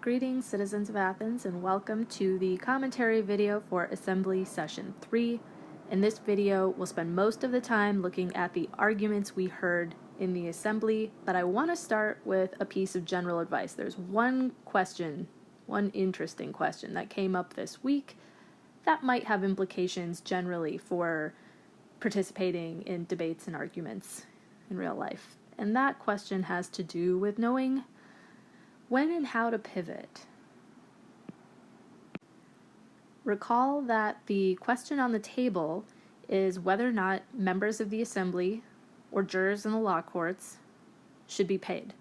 Greetings, citizens of Athens, and welcome to the commentary video for Assembly Session 3. In this video, we'll spend most of the time looking at the arguments we heard in the Assembly, but I want to start with a piece of general advice. There's one interesting question that came up this week that might have implications generally for participating in debates and arguments in real life. And that question has to do with knowing when and how to pivot. Recall that the question on the table is whether or not members of the Assembly or jurors in the law courts should be paid.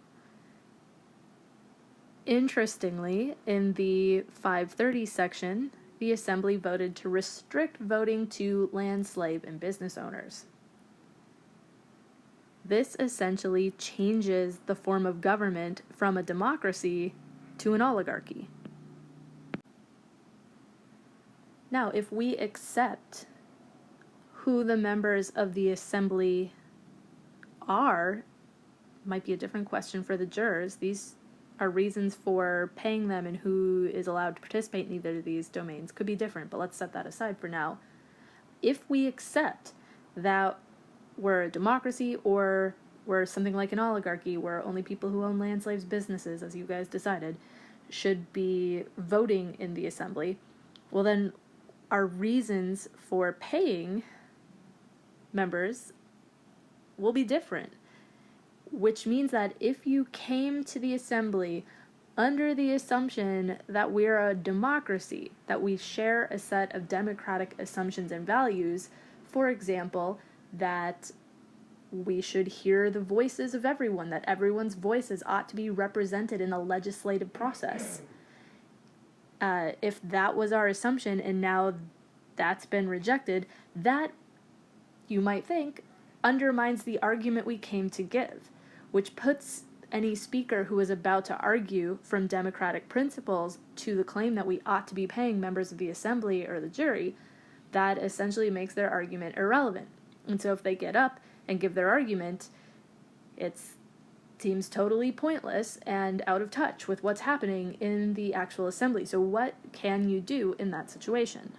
Interestingly, in the 530 section, the Assembly voted to restrict voting to land, slave, and business owners. This essentially changes the form of government from a democracy to an oligarchy. Now, if we accept who the members of the Assembly are, might be a different question for the jurors. These are reasons for paying them, and who is allowed to participate in either of these domains could be different, but let's set that aside for now. If we accept that we're a democracy, or we're something like an oligarchy where only people who own land, slaves, businesses, as you guys decided, should be voting in the Assembly, well then our reasons for paying members will be different, which means that if you came to the Assembly under the assumption that we're a democracy, that we share a set of democratic assumptions and values, for example, that we should hear the voices of everyone, that everyone's voices ought to be represented in a legislative process. If that was our assumption and now that's been rejected, that, you might think, undermines the argument we came to give, which puts any speaker who is about to argue from democratic principles to the claim that we ought to be paying members of the Assembly or the jury. That essentially makes their argument irrelevant. And so if they get up and give their argument, it seems totally pointless and out of touch with what's happening in the actual Assembly. So what can you do in that situation?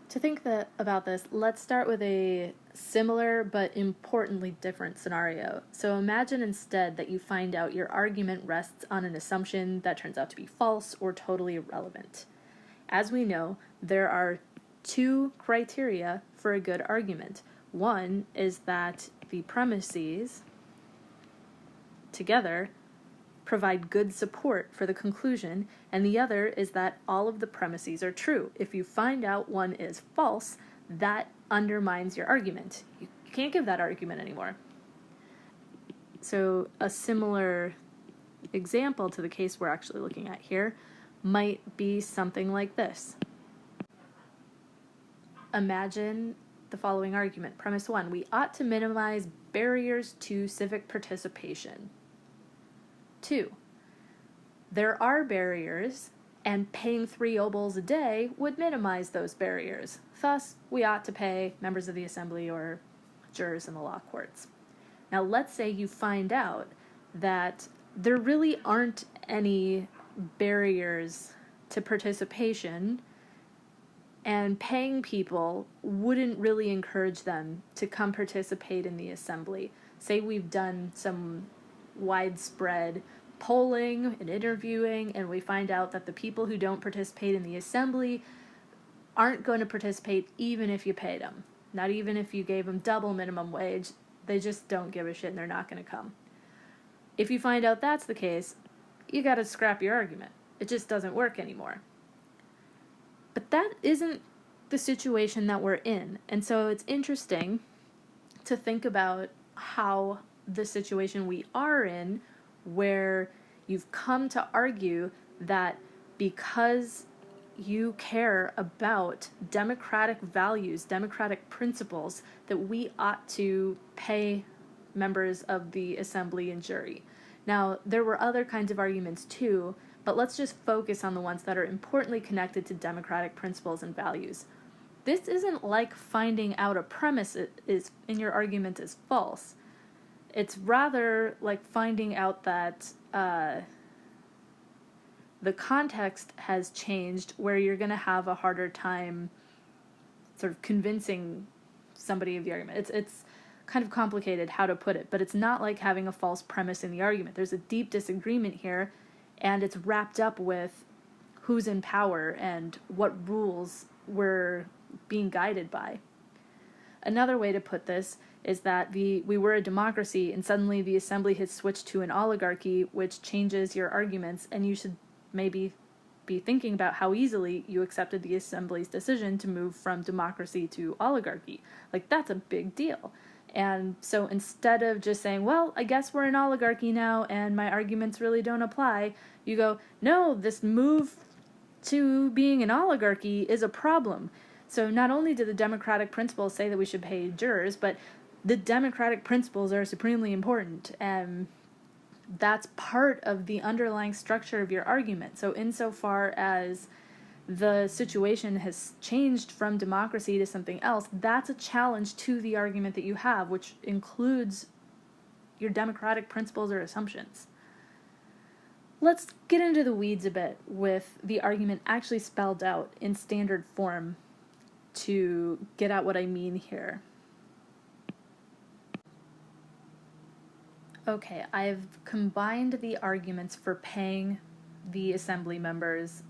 To think about this, let's start with a similar but importantly different scenario. So imagine instead that you find out your argument rests on an assumption that turns out to be false or totally irrelevant. As we know, there are two criteria for a good argument. One is that the premises together provide good support for the conclusion, and the other is that all of the premises are true. If you find out one is false, that undermines your argument. You can't give that argument anymore. So a similar example to the case we're actually looking at here might be something like this. Imagine the following argument. Premise 1, we ought to minimize barriers to civic participation. 2, there are barriers, and paying 3 obols a day would minimize those barriers. Thus, we ought to pay members of the Assembly or jurors in the law courts. Now, let's say you find out that there really aren't any barriers to participation, and paying people wouldn't really encourage them to come participate in the Assembly. Say we've done some widespread polling and interviewing, and we find out that the people who don't participate in the Assembly aren't going to participate even if you paid them. Not even if you gave them double minimum wage. They just don't give a shit and they're not going to come. If you find out that's the case, you got to scrap your argument. It just doesn't work anymore. But that isn't the situation that we're in. And so it's interesting to think about how the situation we are in, where you've come to argue that because you care about democratic values, democratic principles, that we ought to pay members of the Assembly and jury. Now, there were other kinds of arguments too, but let's just focus on the ones that are importantly connected to democratic principles and values. This isn't like finding out a premise is in your argument is false. It's rather like finding out that the context has changed where you're going to have a harder time sort of convincing somebody of the argument. It's kind of complicated how to put it, but it's not like having a false premise in the argument. There's a deep disagreement here, and it's wrapped up with who's in power and what rules we're being guided by. Another way to put this is that we were a democracy and suddenly the assembly has switched to an oligarchy, which changes your arguments, and you should maybe be thinking about how easily you accepted the assembly's decision to move from democracy to oligarchy. Like, that's a big deal. And so instead of just saying, well, I guess we're an oligarchy now and my arguments really don't apply, you go, no, this move to being an oligarchy is a problem. So not only do the democratic principles say that we should pay jurors, but the democratic principles are supremely important, and that's part of the underlying structure of your argument. So insofar as the situation has changed from democracy to something else, that's a challenge to the argument that you have, which includes your democratic principles or assumptions. Let's get into the weeds a bit with the argument actually spelled out in standard form to get at what I mean here. Okay, I've combined the arguments for paying the assembly members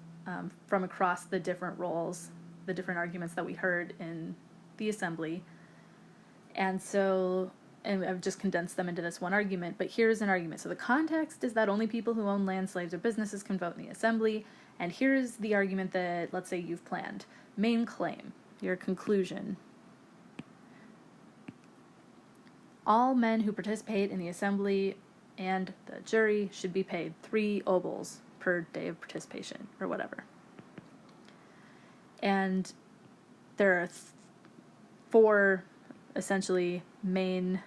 from across the different roles, the different arguments that we heard in the assembly. And I've just condensed them into this one argument, but here's an argument. So the context is that only people who own land, slaves, or businesses can vote in the assembly, and here's the argument that, let's say, you've planned. Main claim, your conclusion. All men who participate in the assembly and the jury should be paid 3 obols per day of participation, or whatever. And there are 4 essentially main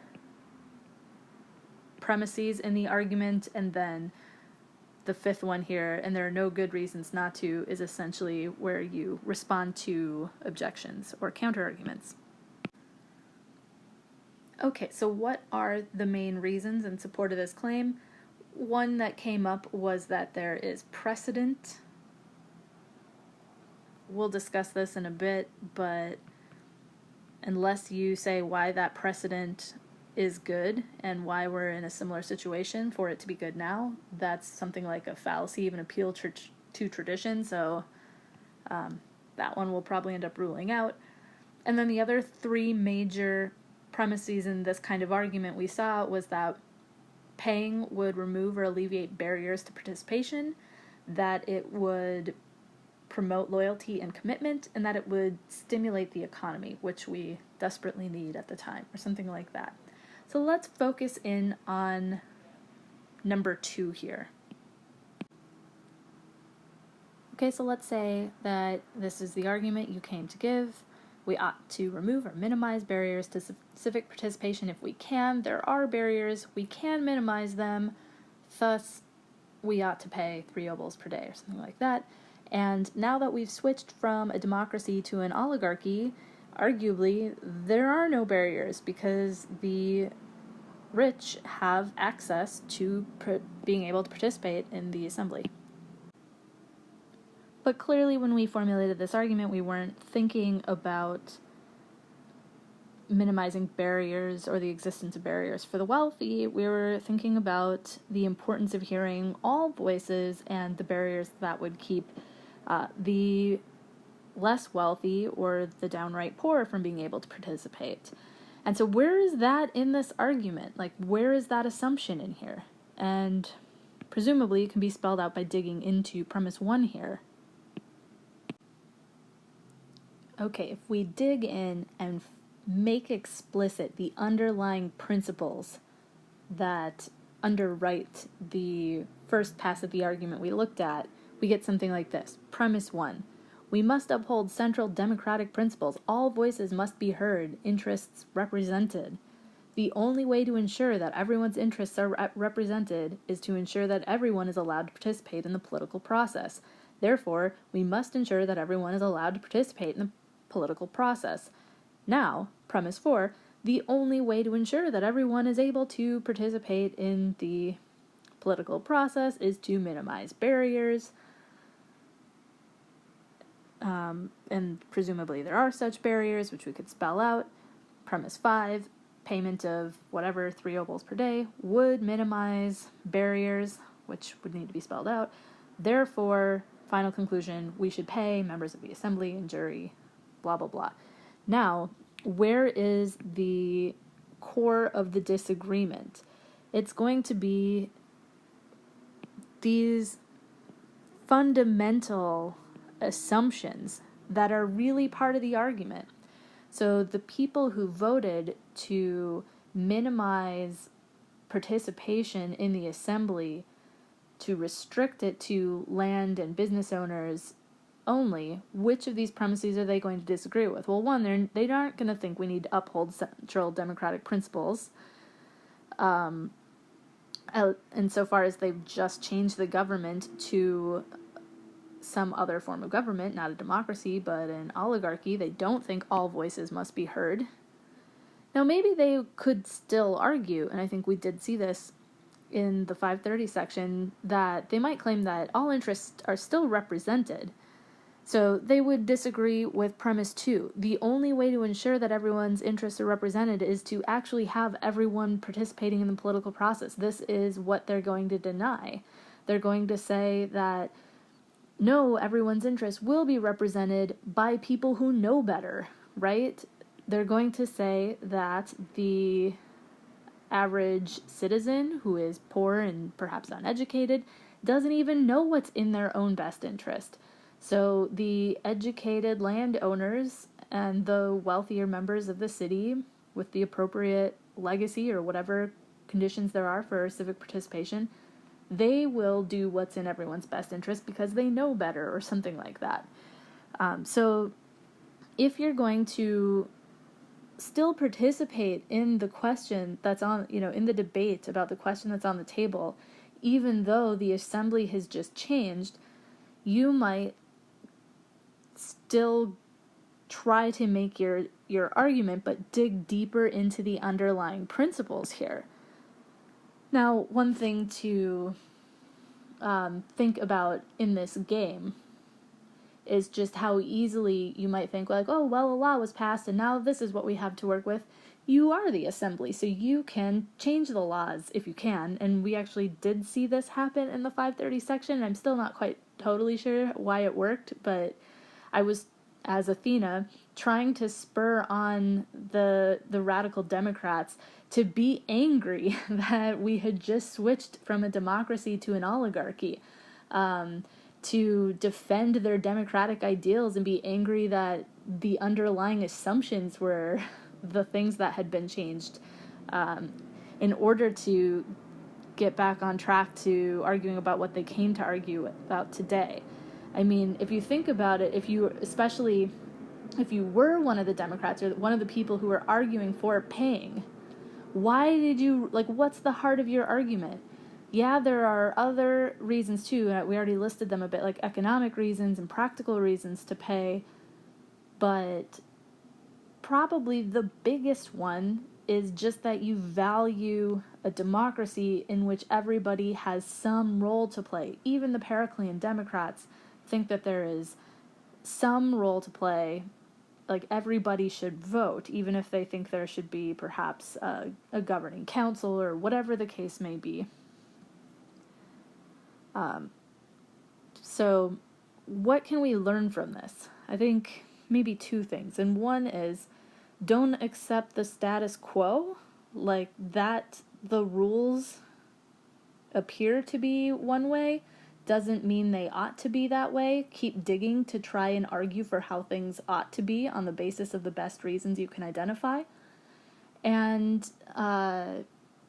premises in the argument, and then the 5th one here, and there are no good reasons not to, is essentially where you respond to objections or counter-arguments. Okay, so what are the main reasons in support of this claim? One that came up was that there is precedent. We'll discuss this in a bit, but unless you say why that precedent is good and why we're in a similar situation for it to be good now, that's something like a fallacy of an appeal to tradition, so that one will probably end up ruling out. And then the other 3 major premises in this kind of argument we saw was that paying would remove or alleviate barriers to participation, that it would promote loyalty and commitment, and that it would stimulate the economy, which we desperately need at the time, or something like that. So let's focus in on number 2 here. Okay, so let's say that this is the argument you came to give. We ought to remove or minimize barriers to civic participation if we can. There are barriers, we can minimize them, thus we ought to pay 3 obols per day or something like that. And now that we've switched from a democracy to an oligarchy, arguably there are no barriers because the rich have access to being able to participate in the assembly. But clearly when we formulated this argument, we weren't thinking about minimizing barriers or the existence of barriers for the wealthy. We were thinking about the importance of hearing all voices and the barriers that would keep the less wealthy or the downright poor from being able to participate. And so where is that in this argument? Like, where is that assumption in here? And presumably it can be spelled out by digging into premise 1 here. Okay, if we dig in and make explicit the underlying principles that underwrite the first pass of the argument we looked at, we get something like this. Premise 1. We must uphold central democratic principles. All voices must be heard, interests represented. The only way to ensure that everyone's interests are represented is to ensure that everyone is allowed to participate in the political process. Therefore, we must ensure that everyone is allowed to participate in the political process. Now, premise 4, the only way to ensure that everyone is able to participate in the political process is to minimize barriers. and presumably there are such barriers, which we could spell out. Premise 5, payment of whatever 3 obols per day would minimize barriers, which would need to be spelled out. Therefore, final conclusion, we should pay members of the assembly and jury, blah, blah, blah. Now, where is the core of the disagreement? It's going to be these fundamental assumptions that are really part of the argument. So the people who voted to minimize participation in the assembly, to restrict it to land and business owners only, which of these premises are they going to disagree with? Well, one, they aren't going to think we need to uphold central democratic principles. Insofar as they've just changed the government to some other form of government, not a democracy, but an oligarchy, they don't think all voices must be heard. Now, maybe they could still argue, and I think we did see this in the 530 section, that they might claim that all interests are still represented. So they would disagree with premise 2. The only way to ensure that everyone's interests are represented is to actually have everyone participating in the political process. This is what they're going to deny. They're going to say that no, everyone's interests will be represented by people who know better, right? They're going to say that the average citizen who is poor and perhaps uneducated doesn't even know what's in their own best interest. So the educated landowners and the wealthier members of the city with the appropriate legacy or whatever conditions there are for civic participation, they will do what's in everyone's best interest because they know better or something like that. So if you're going to still participate in the question that's on, in the debate about the question that's on the table, even though the assembly has just changed, you might still try to make your argument, but dig deeper into the underlying principles here. Now, one thing to think about in this game is just how easily you might think, like, oh, well, a law was passed and now this is what we have to work with. You are the assembly, so you can change the laws if you can, and we actually did see this happen in the 530 section. I'm still not quite totally sure why it worked, but I was, as Athena, trying to spur on the radical Democrats to be angry that we had just switched from a democracy to an oligarchy, to defend their democratic ideals and be angry that the underlying assumptions were the things that had been changed, in order to get back on track to arguing about what they came to argue about today. I mean, if you think about it, especially if you were one of the Democrats or one of the people who were arguing for paying, why did you, what's the heart of your argument? Yeah, there are other reasons too, and we already listed them a bit, like economic reasons and practical reasons to pay, but probably the biggest one is just that you value a democracy in which everybody has some role to play. Even the Periclean Democrats think that there is some role to play, like everybody should vote, even if they think there should be perhaps a governing council or whatever the case may be. So what can we learn from this? I think maybe two things. And one is, don't accept the status quo, like that the rules appear to be one way doesn't mean they ought to be that way. Keep digging to try and argue for how things ought to be on the basis of the best reasons you can identify. And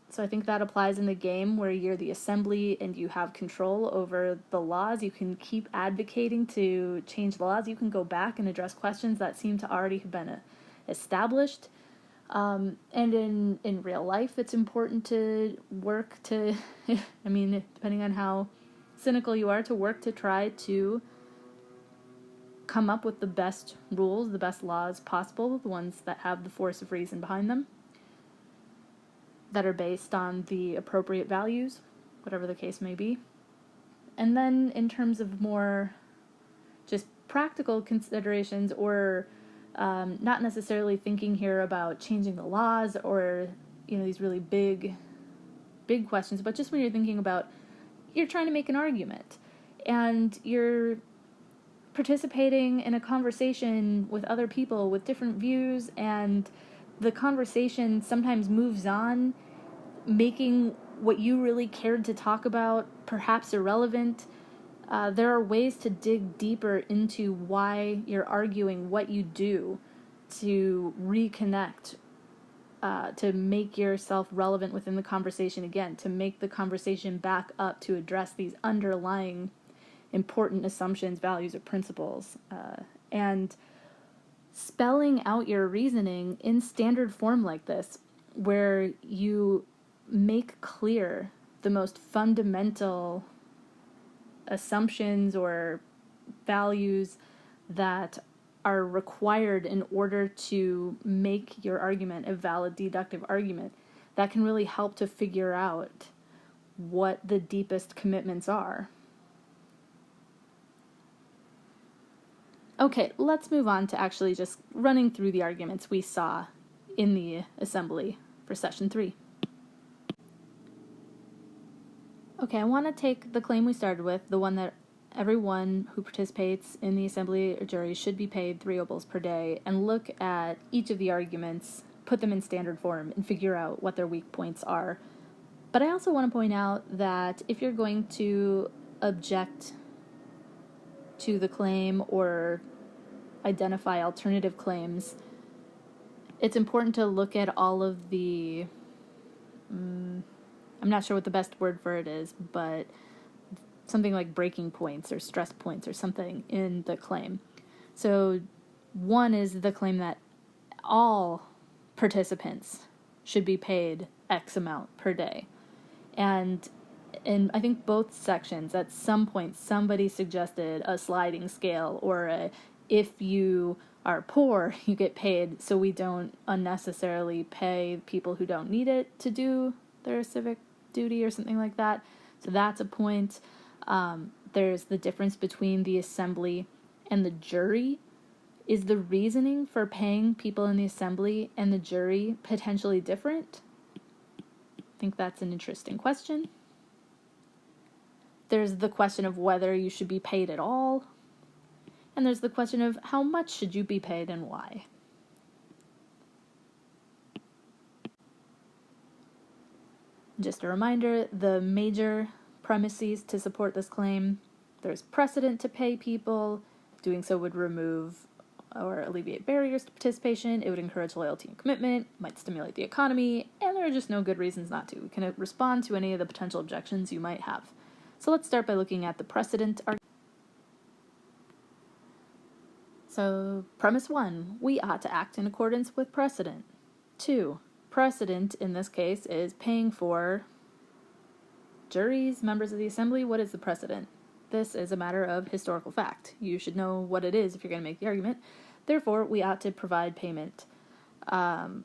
so I think that applies in the game where you're the assembly and you have control over the laws. You can keep advocating to change the laws. You can go back and address questions that seem to already have been established. And in real life, it's important to work to, I mean, depending on how cynical you are, to work to try to come up with the best rules, the best laws possible, the ones that have the force of reason behind them, that are based on the appropriate values, whatever the case may be. And then in terms of more just practical considerations, or not necessarily thinking here about changing the laws or, these really big questions, but just when you're thinking about, you're trying to make an argument and you're participating in a conversation with other people with different views, and the conversation sometimes moves on, making what you really cared to talk about perhaps irrelevant. There are ways to dig deeper into why you're arguing what you do, to reconnect, to make yourself relevant within the conversation again, to make the conversation back up to address these underlying important assumptions, values, or principles. And spelling out your reasoning in standard form like this, where you make clear the most fundamental assumptions or values that are required in order to make your argument a valid deductive argument, that can really help to figure out what the deepest commitments are. Okay, let's move on to actually just running through the arguments we saw in the assembly for session 3. Okay, I want to take the claim we started with, the one that everyone who participates in the assembly or jury should be paid 3 obols per day, and look at each of the arguments, put them in standard form, and figure out what their weak points are. But I also want to point out that if you're going to object to the claim or identify alternative claims, it's important to look at all of the, I'm not sure what the best word for it is, but something like breaking points or stress points or something in the claim. So one is the claim that all participants should be paid X amount per day. And in I think both sections, at some point somebody suggested a sliding scale, or a, if you are poor, you get paid, so we don't unnecessarily pay people who don't need it to do their civic duty or something like that. So that's a point. There's the difference between the assembly and the jury. Is the reasoning for paying people in the assembly and the jury potentially different? I think that's an interesting question. There's the question of whether you should be paid at all. And there's the question of how much should you be paid and why. Just a reminder, the major premises to support this claim: there's precedent to pay people. Doing so would remove or alleviate barriers to participation. It would encourage loyalty and commitment, might stimulate the economy, and there are just no good reasons not to. We can respond to any of the potential objections you might have. So let's start by looking at the precedent argument. So, premise 1, we ought to act in accordance with precedent. 2, precedent in this case is paying for juries, members of the assembly. What is the precedent? This is a matter of historical fact. You should know what it is if you're going to make the argument. Therefore, we ought to provide payment. But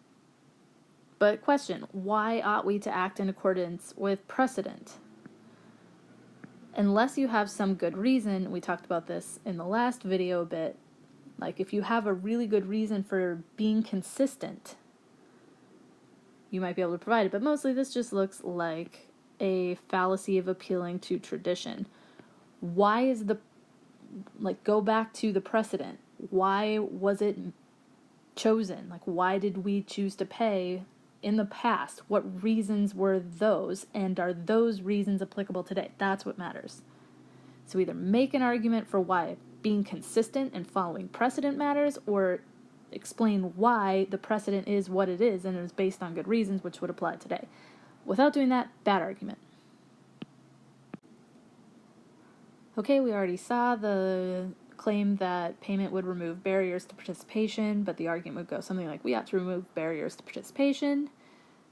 question, why ought we to act in accordance with precedent? Unless you have some good reason, we talked about this in the last video a bit, like if you have a really good reason for being consistent, you might be able to provide it. But mostly this just looks like a fallacy of appealing to tradition. Why is go back to the precedent. Why was it chosen? Why did we choose to pay in the past? What reasons were those? And are those reasons applicable today? That's what matters. So either make an argument for why being consistent and following precedent matters, or explain why the precedent is what it is and it is based on good reasons, which would apply today. Without doing that, bad argument. Okay, we already saw the claim that payment would remove barriers to participation, but the argument would go something like, we ought to remove barriers to participation.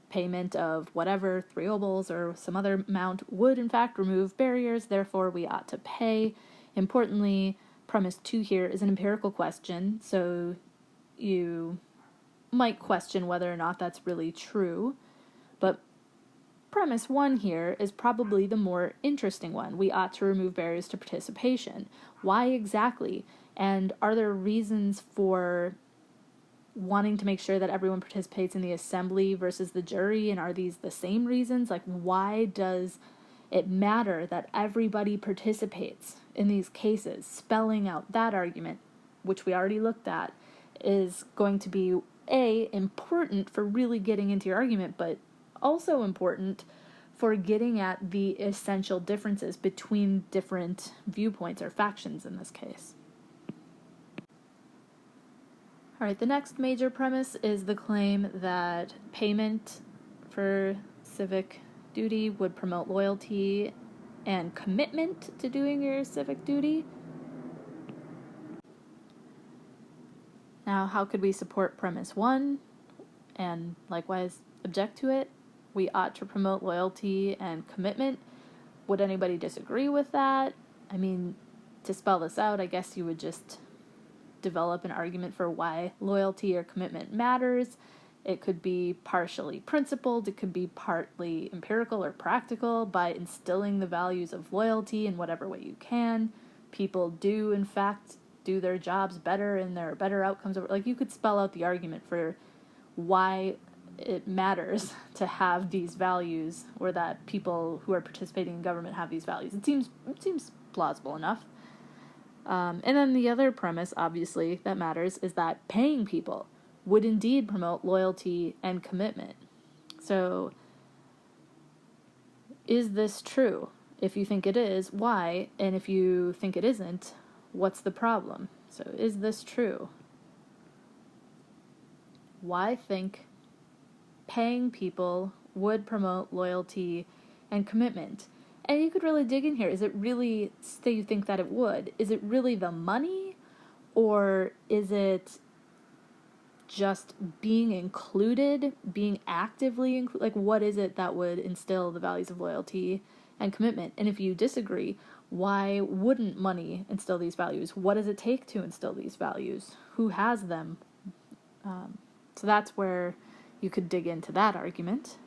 Payment of whatever, 3 obols or some other amount, would in fact remove barriers, therefore we ought to pay. Importantly, premise 2 here is an empirical question, so you might question whether or not that's really true, but premise 1 here is probably the more interesting one. We ought to remove barriers to participation. Why exactly? And are there reasons for wanting to make sure that everyone participates in the assembly versus the jury? And are these the same reasons? Like, why does it matter that everybody participates in these cases? Spelling out that argument, which we already looked at, is going to be important for really getting into your argument, but also important for getting at the essential differences between different viewpoints or factions in this case. All right, the next major premise is the claim that payment for civic duty would promote loyalty and commitment to doing your civic duty. Now, how could we support premise 1 and likewise object to it? We ought to promote loyalty and commitment. Would anybody disagree with that? I mean, to spell this out, I guess you would just develop an argument for why loyalty or commitment matters. It could be partially principled, it could be partly empirical or practical by instilling the values of loyalty in whatever way you can. People do, in fact, do their jobs better and there are better outcomes. Like, you could spell out the argument for why it matters to have these values, or that people who are participating in government have these values. It seems plausible enough. And then the other premise, obviously, that matters is that paying people would indeed promote loyalty and commitment. So, is this true? If you think it is, why? And if you think it isn't, what's the problem? So, is this true? Why think paying people would promote loyalty and commitment? And you could really dig in here. Is it really, say you think that it would, is it really the money? Or is it just being included, being actively included? Like, what is it that would instill the values of loyalty and commitment? And if you disagree, why wouldn't money instill these values? What does it take to instill these values? Who has them? So that's where you could dig into that argument.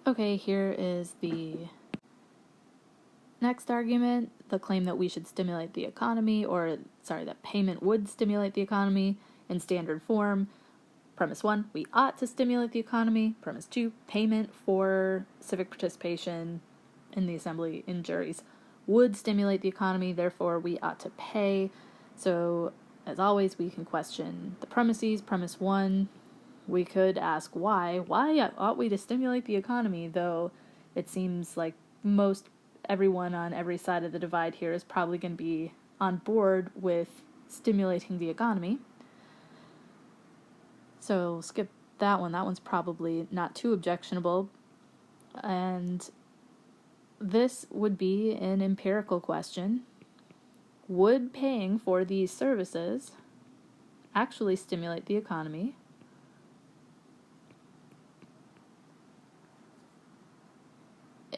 Okay, here is the next argument, the claim that we should stimulate the economy, that payment would stimulate the economy in standard form. Premise 1, we ought to stimulate the economy. Premise 2, payment for civic participation in the assembly, in juries, would stimulate the economy, therefore we ought to pay. So, as always, we can question the premises. Premise 1, we could ask why. Why ought we to stimulate the economy, though it seems like everyone on every side of the divide here is probably going to be on board with stimulating the economy. So skip that one. That one's probably not too objectionable. And this would be an empirical question. Would paying for these services actually stimulate the economy?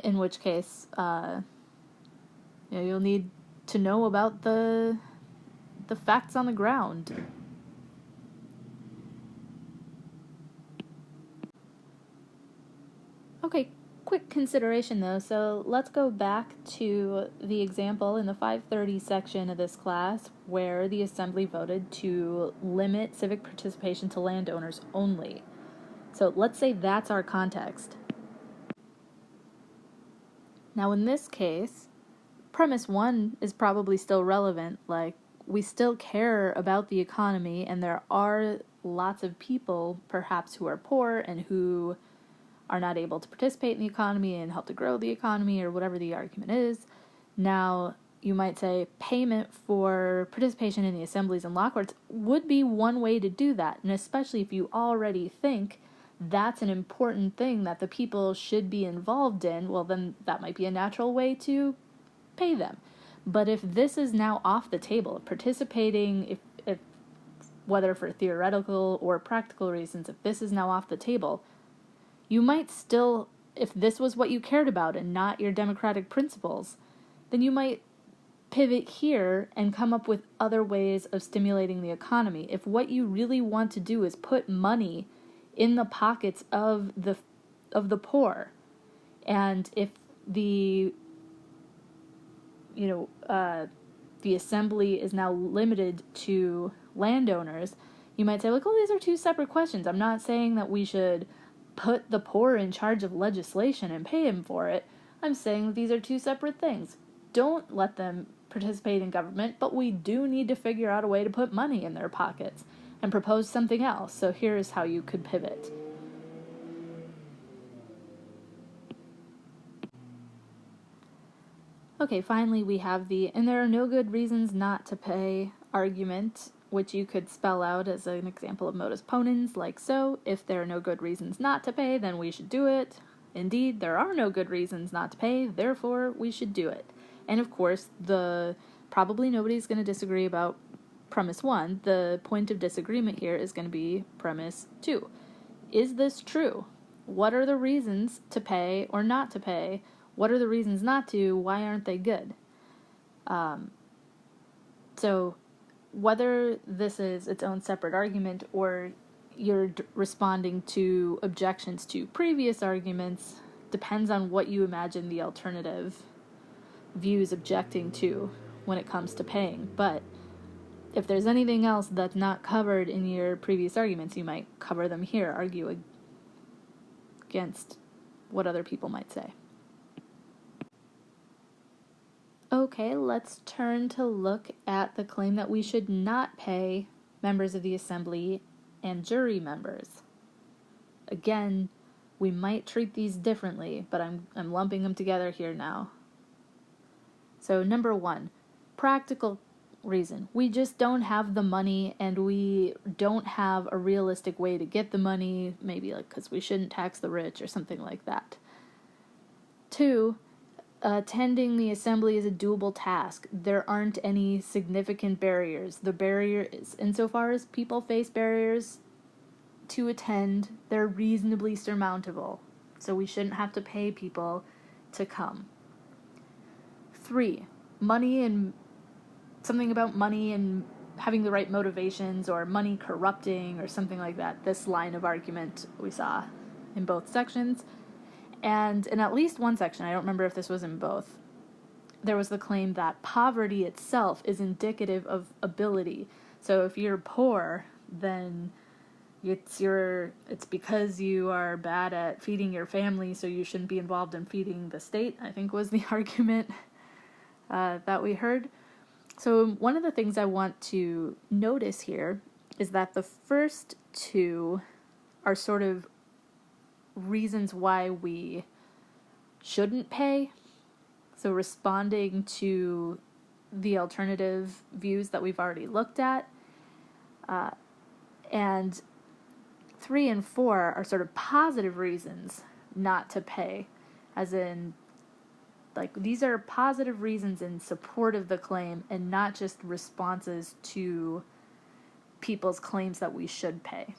In which case, you'll need to know about the facts on the ground. Okay, quick consideration though. So let's go back to the example in the 530 section of this class where the assembly voted to limit civic participation to landowners only. So let's say that's our context. Now in this case, premise 1 is probably still relevant. Like, we still care about the economy, and there are lots of people perhaps who are poor and who are not able to participate in the economy and help to grow the economy, or whatever the argument is. Now, you might say payment for participation in the assemblies and law courts would be one way to do that, and especially if you already think that's an important thing that the people should be involved in, well then that might be a natural way to pay them. But if this is now off the table, participating, if whether for theoretical or practical reasons, if this is now off the table, you might still, if this was what you cared about and not your democratic principles, then you might pivot here and come up with other ways of stimulating the economy. If what you really want to do is put money in the pockets of the of the poor. And if the the assembly is now limited to landowners, you might say, like, oh, these are two separate questions. I'm not saying that we should put the poor in charge of legislation and pay him for it. I'm saying that these are two separate things. Don't let them participate in government, but we do need to figure out a way to put money in their pockets and propose something else. So here's how you could pivot. Okay, finally we have the "and there are no good reasons not to pay" argument, which you could spell out as an example of modus ponens, like so. If there are no good reasons not to pay, then we should do it. Indeed, there are no good reasons not to pay, therefore we should do it. And of course, probably nobody's going to disagree about premise 1. The point of disagreement here is going to be premise 2. Is this true? What are the reasons to pay or not to pay? What are the reasons not to? Why aren't they good? So whether this is its own separate argument or you're responding to objections to previous arguments depends on what you imagine the alternative views objecting to when it comes to paying. But if there's anything else that's not covered in your previous arguments, you might cover them here, argue against what other people might say. Okay, let's turn to look at the claim that we should not pay members of the assembly and jury members. Again, we might treat these differently, but I'm lumping them together here now. So number 1, practical reason. We just don't have the money, and we don't have a realistic way to get the money, maybe like because we shouldn't tax the rich or something like that. 2, attending the assembly is a doable task. There aren't any significant barriers. The barrier is, insofar as people face barriers to attend, they're reasonably surmountable. So we shouldn't have to pay people to come. 3, money and something about money and having the right motivations, or money corrupting or something like that. This line of argument we saw in both sections. And in at least one section, I don't remember if this was in both, there was the claim that poverty itself is indicative of ability. So if you're poor, then it's because you are bad at feeding your family, so you shouldn't be involved in feeding the state, I think was the argument that we heard. So one of the things I want to notice here is that the first two are sort of reasons why we shouldn't pay. So responding to the alternative views that we've already looked at. And 3 and 4 are sort of positive reasons not to pay, as in, like, these are positive reasons in support of the claim and not just responses to people's claims that we should pay.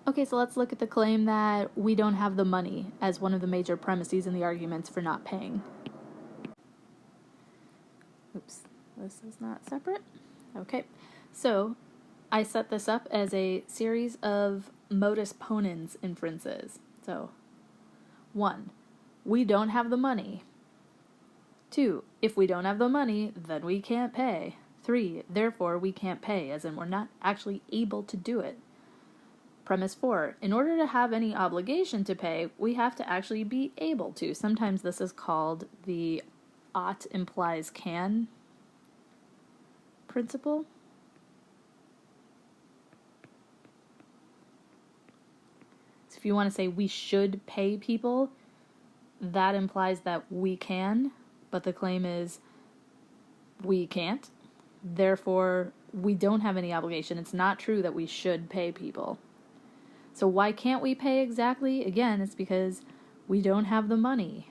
Okay, so let's look at the claim that we don't have the money as one of the major premises in the arguments for not paying. Oops, this is not separate. Okay, so I set this up as a series of modus ponens inferences. So, 1, we don't have the money. 2, if we don't have the money, then we can't pay. 3, therefore we can't pay, as in we're not actually able to do it. Premise 4, in order to have any obligation to pay, we have to actually be able to. Sometimes this is called the ought implies can principle. So if you want to say we should pay people, that implies that we can, but the claim is we can't. Therefore, we don't have any obligation. It's not true that we should pay people. So why can't we pay exactly? Again, it's because we don't have the money.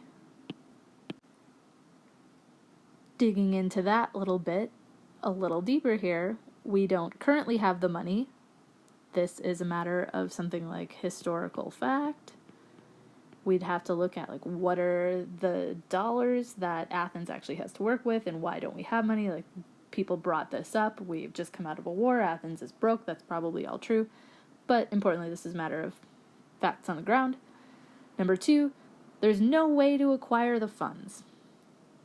Digging into that a little deeper here, we don't currently have the money. This is a matter of something like historical fact. We'd have to look at, like, what are the dollars that Athens actually has to work with, and why don't we have money? Like, people brought this up. We've just come out of a war. Athens is broke. That's probably all true. but importantly, this is a matter of facts on the ground. Number 2, there's no way to acquire the funds.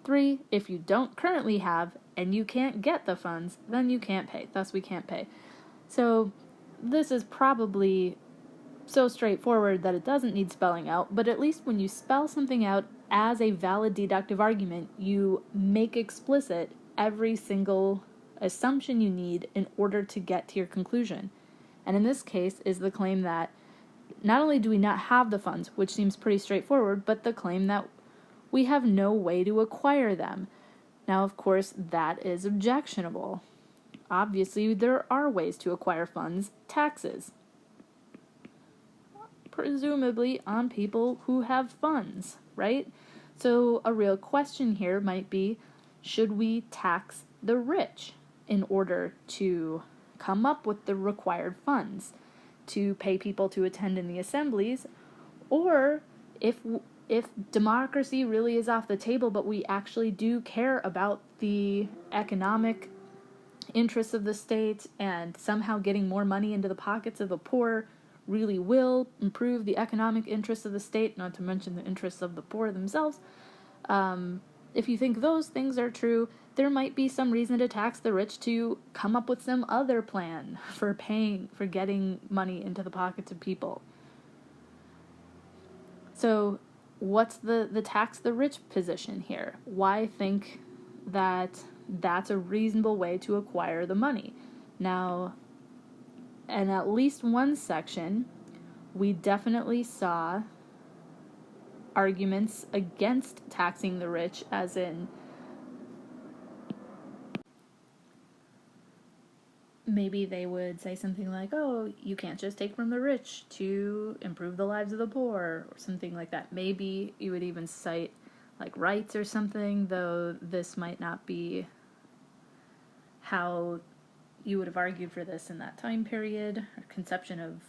3, if you don't currently have and you can't get the funds, then you can't pay. Thus, we can't pay. So this is probably so straightforward that it doesn't need spelling out, but at least when you spell something out as a valid deductive argument, you make explicit every single assumption you need in order to get to your conclusion. And in this case is the claim that not only do we not have the funds, which seems pretty straightforward, but the claim that we have no way to acquire them. Now, of course, that is objectionable. Obviously, there are ways to acquire funds, taxes. Presumably on people who have funds, right? So a real question here might be, should we tax the rich in order to come up with the required funds to pay people to attend in the assemblies? Or if democracy really is off the table, but we actually do care about the economic interests of the state and somehow getting more money into the pockets of the poor really will improve the economic interests of the state, not to mention the interests of the poor themselves. If you think those things are true, there might be some reason to tax the rich to come up with some other plan for getting money into the pockets of people. So what's the tax the rich position here? Why think that that's a reasonable way to acquire the money? Now, in at least one section, we definitely saw arguments against taxing the rich, as in maybe they would say something like, oh, you can't just take from the rich to improve the lives of the poor, or something like that. Maybe you would even cite like rights or something, though this might not be how you would have argued for this in that time period. Our conception of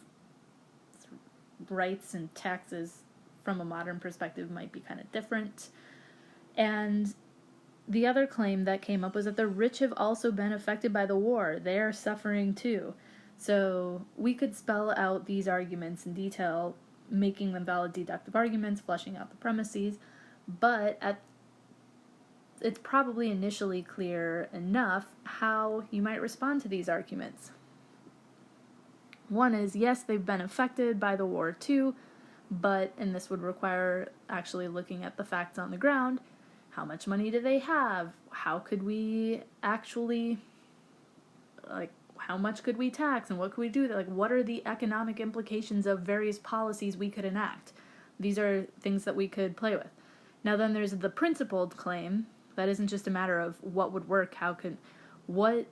rights and taxes from a modern perspective might be kind of different. And the other claim that came up was that the rich have also been affected by the war. They are suffering too. So we could spell out these arguments in detail, making them valid deductive arguments, fleshing out the premises, but it's probably initially clear enough how you might respond to these arguments. One is, yes, they've been affected by the war too, but, and this would require actually looking at the facts on the ground, how much money do they have? How could we actually, how much could we tax and what could we do? What are the economic implications of various policies we could enact? These are things that we could play with. Now then there's the principled claim. That isn't just a matter of what would work, what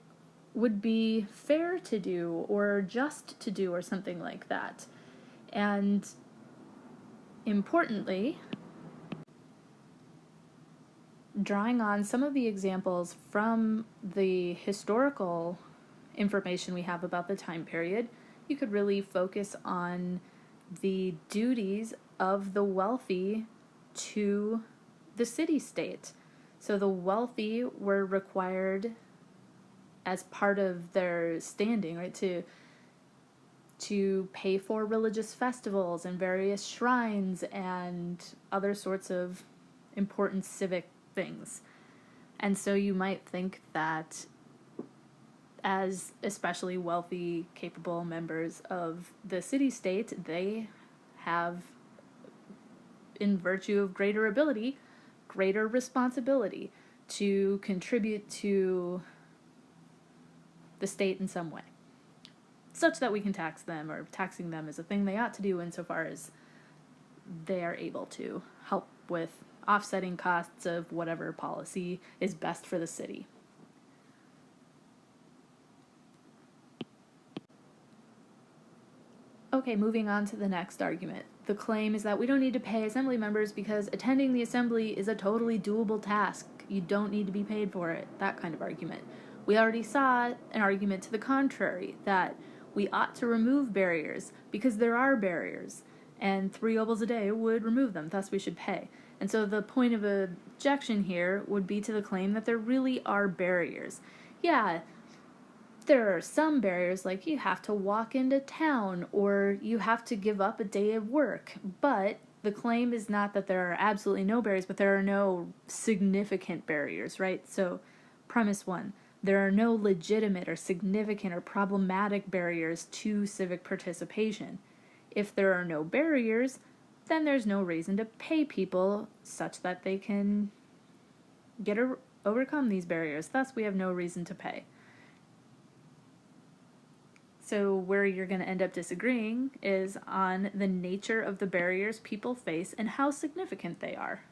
would be fair to do or just to do or something like that. And importantly, drawing on some of the examples from the historical information we have about the time period, you could really focus on the duties of the wealthy to the city-state. So the wealthy were required as part of their standing, right, to pay for religious festivals and various shrines and other sorts of important civic things. And so you might think that as especially wealthy, capable members of the city-state, they have, in virtue of greater ability, greater responsibility to contribute to the state in some way, such that we can tax them, or taxing them is a thing they ought to do insofar as they are able to help with offsetting costs of whatever policy is best for the city. Okay, moving on to the next argument. The claim is that we don't need to pay assembly members because attending the assembly is a totally doable task. You don't need to be paid for it. That kind of argument. We already saw an argument to the contrary, that we ought to remove barriers because there are barriers, and 3 obols a day would remove them, thus we should pay. And so the point of objection here would be to the claim that there really are barriers. Yeah, There are some barriers, like you have to walk into town or you have to give up a day of work, but the claim is not that there are absolutely no barriers, but there are no significant barriers, right? So, premise one, there are no legitimate or significant or problematic barriers to civic participation. If there are no barriers, then there's no reason to pay people such that they can overcome these barriers. Thus, we have no reason to pay. So where you're going to end up disagreeing is on the nature of the barriers people face and how significant they are.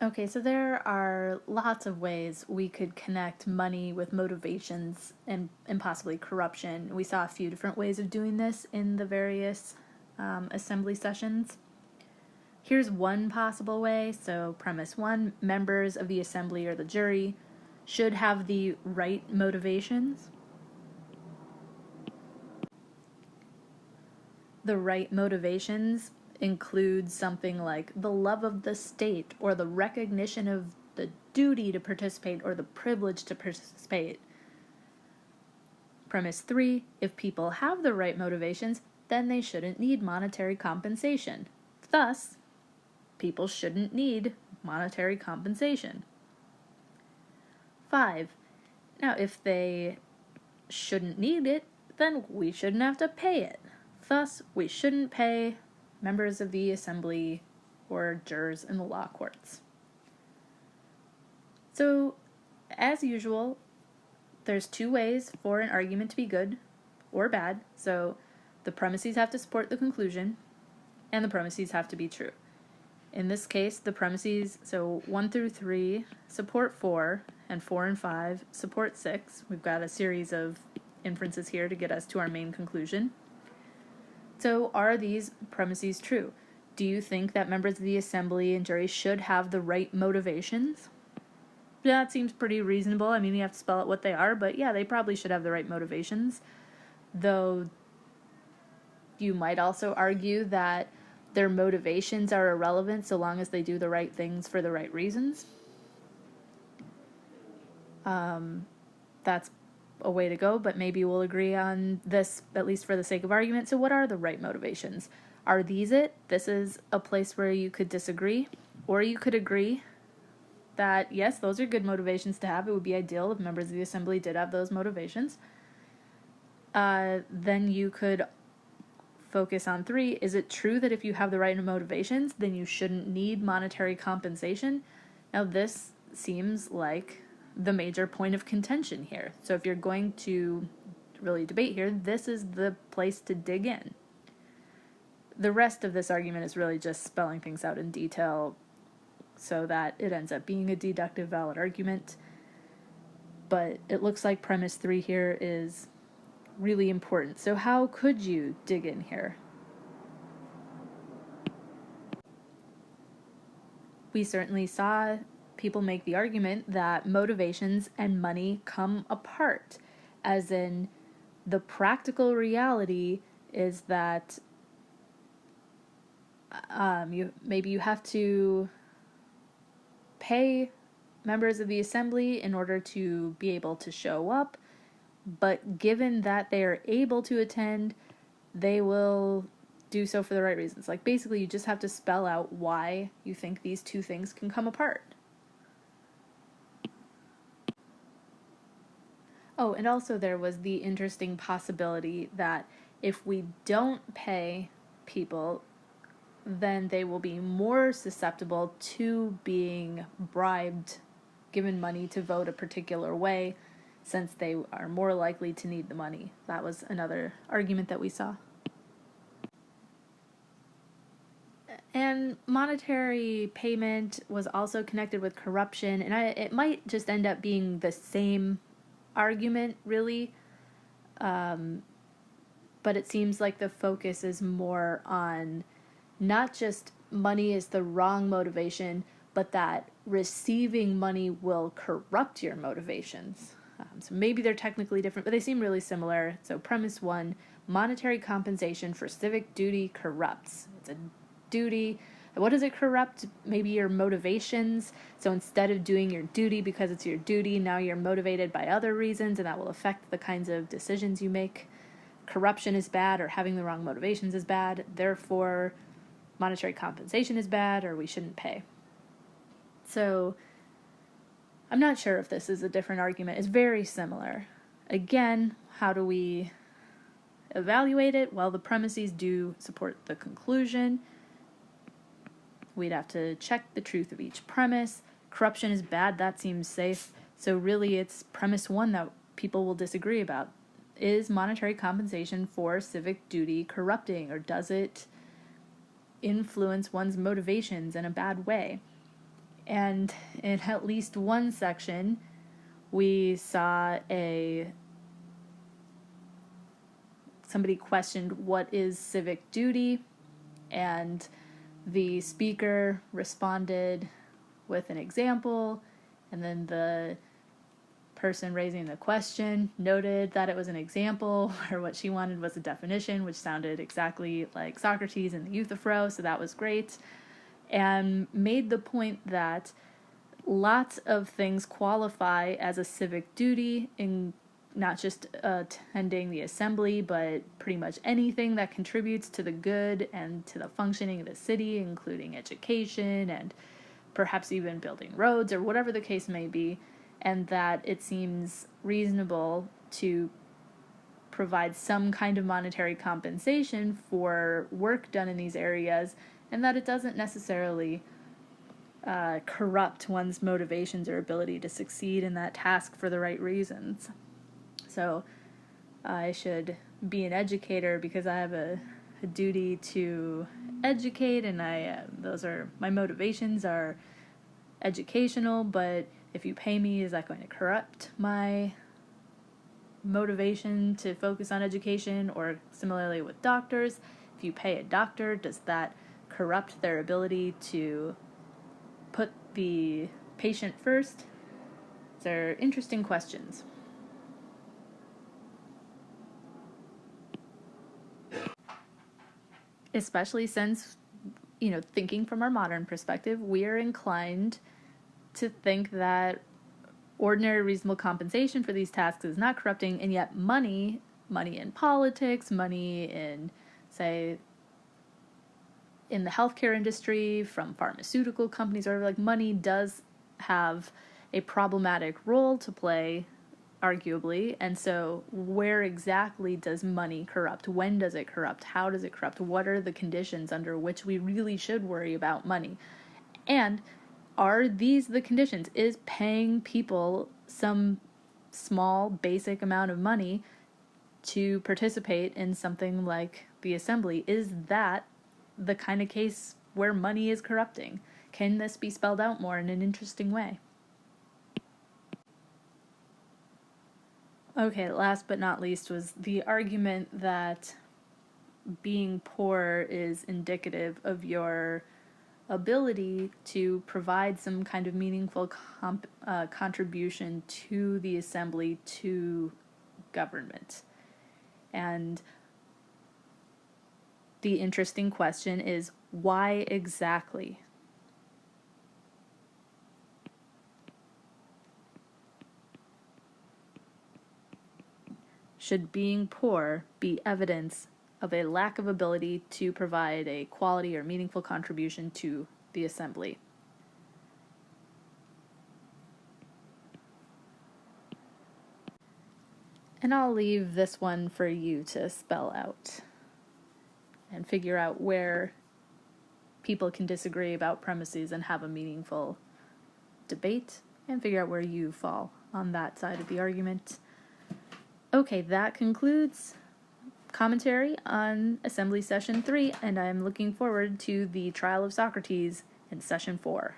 Okay, so there are lots of ways we could connect money with motivations and possibly corruption. We saw a few different ways of doing this in the various assembly sessions. Here's one possible way. So premise one, members of the assembly or the jury should have the right motivations. The right motivations include something like the love of the state or the recognition of the duty to participate or the privilege to participate. Premise 3, if people have the right motivations, then they shouldn't need monetary compensation. Thus, people shouldn't need monetary compensation. 5, now if they shouldn't need it, then we shouldn't have to pay it. Thus, we shouldn't pay members of the assembly or jurors in the law courts. So, as usual, there's two ways for an argument to be good or bad. So, the premises have to support the conclusion, and the premises have to be true. In this case, the premises, so 1 through 3 support 4, and 4 and 5 support 6. We've got a series of inferences here to get us to our main conclusion. So are these premises true? Do you think that members of the assembly and jury should have the right motivations? Yeah, that seems pretty reasonable. I mean, you have to spell out what they are, but yeah, they probably should have the right motivations. Though you might also argue that their motivations are irrelevant so long as they do the right things for the right reasons. That's a way to go, but maybe we'll agree on this, at least for the sake of argument. So what are the right motivations? Are these it? This is a place where you could disagree, or you could agree that, yes, those are good motivations to have. It would be ideal if members of the assembly did have those motivations. Then you could focus on 3. Is it true that if you have the right motivations, then you shouldn't need monetary compensation? Now, this seems like the major point of contention here. So if you're going to really debate here, this is the place to dig in. The rest of this argument is really just spelling things out in detail so that it ends up being a deductive valid argument. But it looks like premise 3 here is really important. So how could you dig in here? We certainly saw people make the argument that motivations and money come apart, as in the practical reality is that you have to pay members of the assembly in order to be able to show up, but given that they are able to attend, they will do so for the right reasons. Like, basically, you just have to spell out why you think these two things can come apart. Oh, and also there was the interesting possibility that if we don't pay people, then they will be more susceptible to being bribed, given money to vote a particular way, since they are more likely to need the money. That was another argument that we saw. And monetary payment was also connected with corruption, and it might just end up being the same argument, really. But it seems like the focus is more on not just money is the wrong motivation, but that receiving money will corrupt your motivations. So maybe they're technically different, but they seem really similar. So premise 1, monetary compensation for civic duty corrupts. It's a duty What does it corrupt? Maybe your motivations. So instead of doing your duty because it's your duty, now you're motivated by other reasons, and that will affect the kinds of decisions you make. Corruption is bad, or having the wrong motivations is bad. Therefore, monetary compensation is bad, or we shouldn't pay. So I'm not sure if this is a different argument. It's very similar. Again, how do we evaluate it? Well, the premises do support the conclusion. We'd have to check the truth of each premise. Corruption is bad, that seems safe. So really it's premise 1 that people will disagree about. Is monetary compensation for civic duty corrupting, or does it influence one's motivations in a bad way? And in at least one section, we saw somebody questioned what is civic duty, and the speaker responded with an example, and then the person raising the question noted that it was an example where what she wanted was a definition, which sounded exactly like Socrates in the Euthyphro, so that was great, and made the point that lots of things qualify as a civic duty, in not just attending the assembly, but pretty much anything that contributes to the good and to the functioning of the city, including education and perhaps even building roads or whatever the case may be, and that it seems reasonable to provide some kind of monetary compensation for work done in these areas, and that it doesn't necessarily corrupt one's motivations or ability to succeed in that task for the right reasons. So I should be an educator because I have a duty to educate, and those are my motivations are educational. But if you pay me, is that going to corrupt my motivation to focus on education? Or similarly with doctors, if you pay a doctor, does that corrupt their ability to put the patient first? These are interesting questions. Especially since, thinking from our modern perspective, we are inclined to think that ordinary reasonable compensation for these tasks is not corrupting, and yet money in politics, money in, say, in the healthcare industry, from pharmaceutical companies, or like money does have a problematic role to play, arguably. And so where exactly does money corrupt? When does it corrupt? How does it corrupt? What are the conditions under which we really should worry about money? And are these the conditions? Is paying people some small basic amount of money to participate in something like the assembly, is that the kind of case where money is corrupting? Can this be spelled out more in an interesting way? Okay, last but not least was the argument that being poor is indicative of your ability to provide some kind of meaningful contribution to the assembly, to government. And the interesting question is, why exactly? Should being poor be evidence of a lack of ability to provide a quality or meaningful contribution to the assembly? And I'll leave this one for you to spell out and figure out where people can disagree about premises and have a meaningful debate, and figure out where you fall on that side of the argument. Okay, that concludes commentary on Assembly Session 3, and I'm looking forward to the trial of Socrates in Session 4.